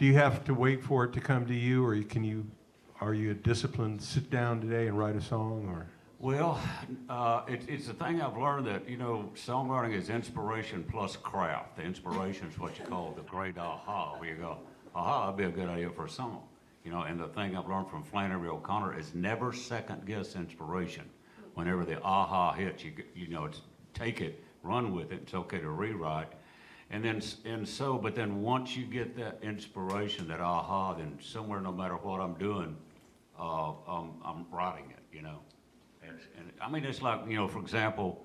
Do you have to wait for it to come to you, or are you a disciplined sit down today and write a song, or? Well, it's a thing I've learned that, songwriting is inspiration plus craft. The inspiration is what you call the great aha, where you go, aha, that'd be a good idea for a song. And the thing I've learned from Flannery O'Connor is never second guess inspiration. Whenever the aha hits, take it, run with it. It's okay to rewrite. But then once you get that inspiration, that aha, then somewhere, no matter what I'm doing, I'm writing it, And I mean, it's like, for example,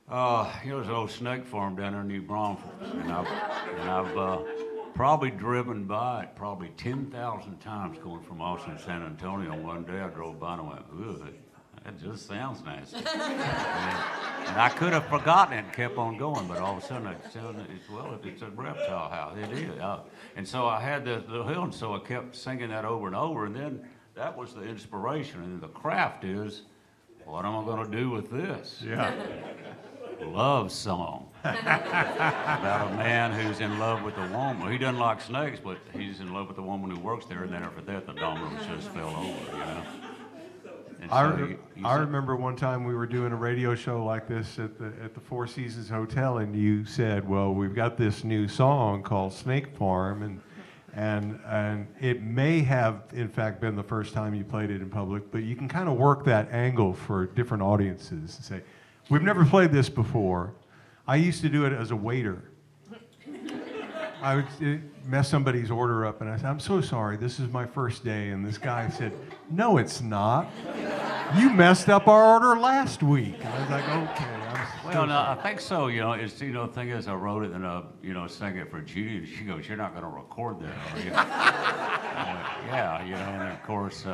there's an old snake farm down there in New Braunfels, and I've probably driven by it probably 10,000 times going from Austin to San Antonio. One day I drove by and I went, ooh, that just sounds nasty. And I could have forgotten it and kept on going, but all of a sudden it's a reptile house. It is. And so I had the hill, and so I kept singing that over and over, and then that was the inspiration. And the craft is, what am I going to do with this? Yeah. Love song about a man who's in love with a woman. He doesn't like snakes, but he's in love with the woman who works there, and then after that, the dominoes just fell over, And so I remember one time we were doing a radio show like this at the Four Seasons Hotel, and you said, "Well, we've got this new song called Snake Farm," and it may have in fact been the first time you played it in public, but you can kind of work that angle for different audiences and say, "We've never played this before." I used to do it as a waiter. I would mess somebody's order up, and I said, "I'm so sorry, this is my first day." And this guy said, "No, it's not. You messed up our order last week." And I was like, "Okay." Well, no, I think so. It's the thing is, I wrote it and sang it for Judy, and she goes, "You're not going to record that, are you?" Yeah, and then, of course,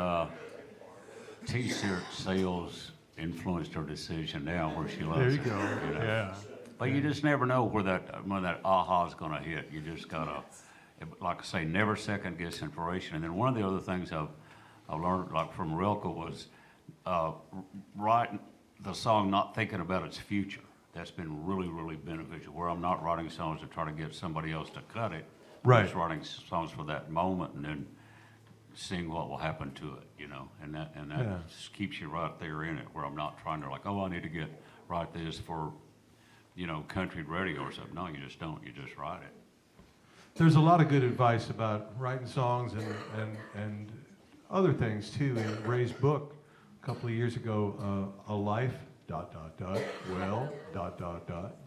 T-shirt sales influenced her decision now where she loves it. There you go. Yeah. But you just never know when that aha is going to hit. You just gotta, like I say, never second guess inspiration. And then one of the other things I've learned, like from Rilke, was writing the song not thinking about its future. That's been really, really beneficial. Where I'm not writing songs to try to get somebody else to cut it. Right. I'm just writing songs for that moment and then seeing what will happen to it, And that just keeps you right there in it. Where I'm not trying to I need to write this for country radio or something. No, you just don't. You just write it. There's a lot of good advice about writing songs and other things too. In Ray's book, a couple of years ago, a life ... well ...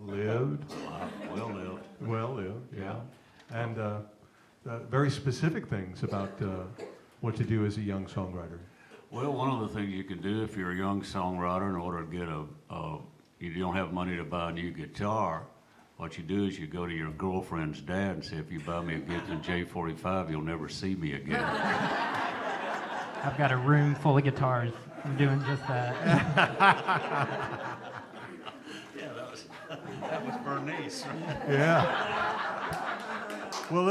lived. Well lived. Yeah. And very specific things about what to do as a young songwriter. Well, one of the things you can do if you're a young songwriter, in order to get you don't have money to buy a new guitar, what you do is you go to your girlfriend's dad and say, "If you buy me a Gibson J45, you'll never see me again." I've got a room full of guitars. I'm doing just that. Yeah, that was Bernice. Yeah. Well,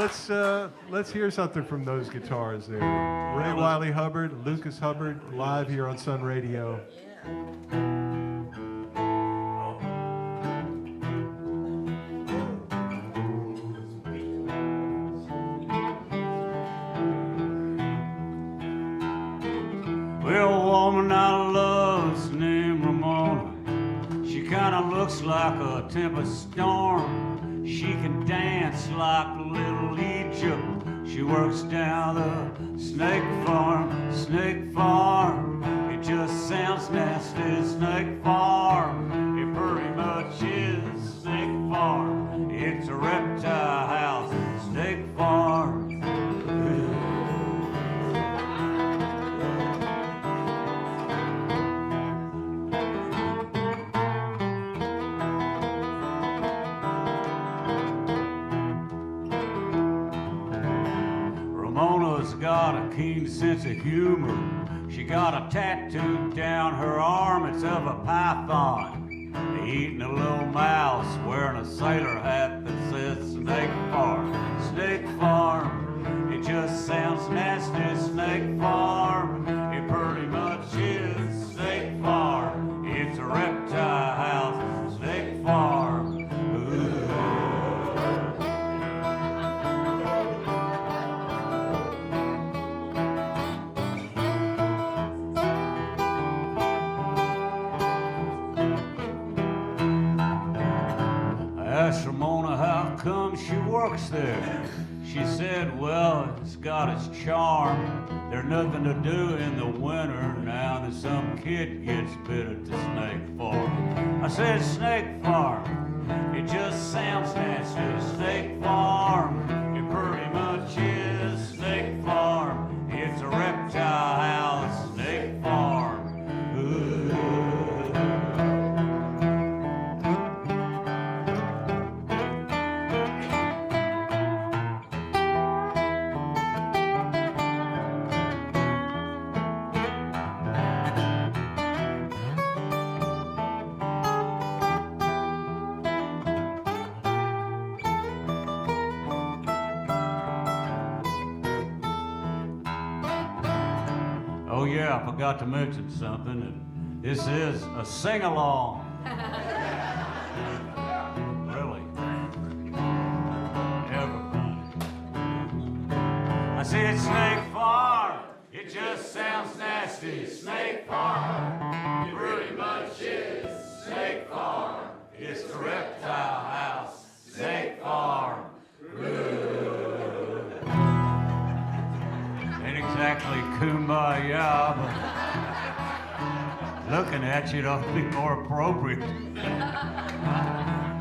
let's hear something from those guitars there. Ray Wylie Hubbard, Lucas Hubbard, live here on Sun Radio. Well, a woman I love's named Ramona. She kinda looks like a tempest storm. She can dance like little Egypt. She works down the snake farm. It just sounds nasty, snake farm. It pretty much is snake farm. It's a reptile house, snake farm. Got a keen sense of humor. She got a tattoo down her arm. It's of a python eating a little mouse, wearing a sailor hat that says Snake Farm. Snake Farm. It just sounds nasty. Snake Farm. It pretty much is Snake Farm. It's a reptile house. Snake Farm. Ooh. works there? She said, well, it's got its charm. There's nothing to do in the winter now that some kid gets bit at the snake farm. I said, snake farm, it just sounds nasty. Snake farm, it pretty much is. Snake farm, it's a reptile house. Snake farm. Ooh. Oh yeah, I forgot to mention something. And this is a sing-along. Really? Everybody. I said Snake Farm. It just sounds nasty. Snake Farm. It pretty much is. Snake Farm. It's the reptile house. Snake Farm. Ain't exactly kumbaya, but looking at you, it ought to be more appropriate.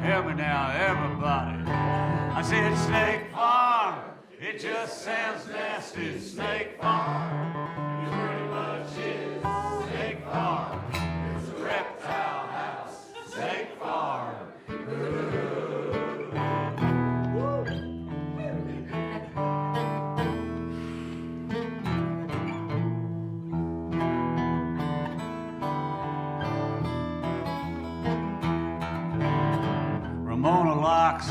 Hear me now, everybody. I said Snake Farm. It just sounds nasty. Snake Farm. It pretty much is. Snake Farm. It's a reptile house. Snake Farm. Ramona likes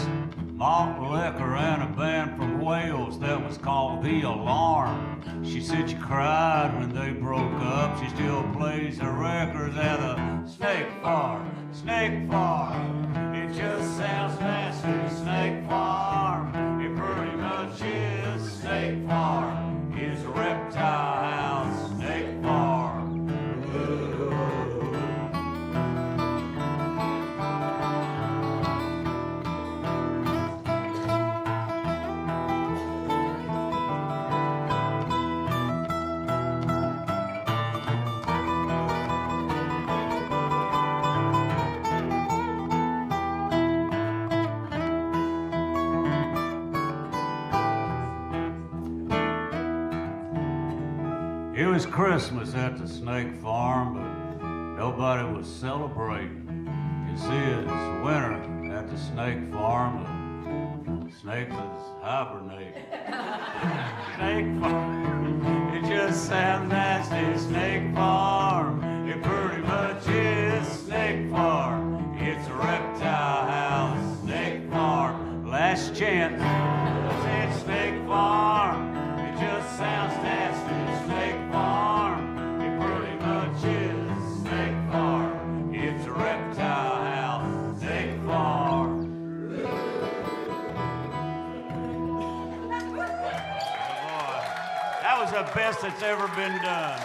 malt liquor and a band from Wales that was called The Alarm. She said she cried when they broke up. She still plays the records at the Snake Farm. Snake Farm, it just sounds nasty. Snake Farm, it pretty much is. Snake Farm is a reptile house. Snake Farm. It was Christmas at the Snake Farm, but nobody was celebrating. You see, it's winter at the Snake Farm, but snakes is hibernating. Snake Farm, it just sounds nasty. Snake Farm, it pretty much is. Snake Farm, it's a reptile house. Snake Farm, last chance. I said Snake Farm, it just sounds nasty. Snake Farm, it pretty much is. Snake Farm, it's a reptile house. Snake Farm. Boy, that was the best that's ever been done.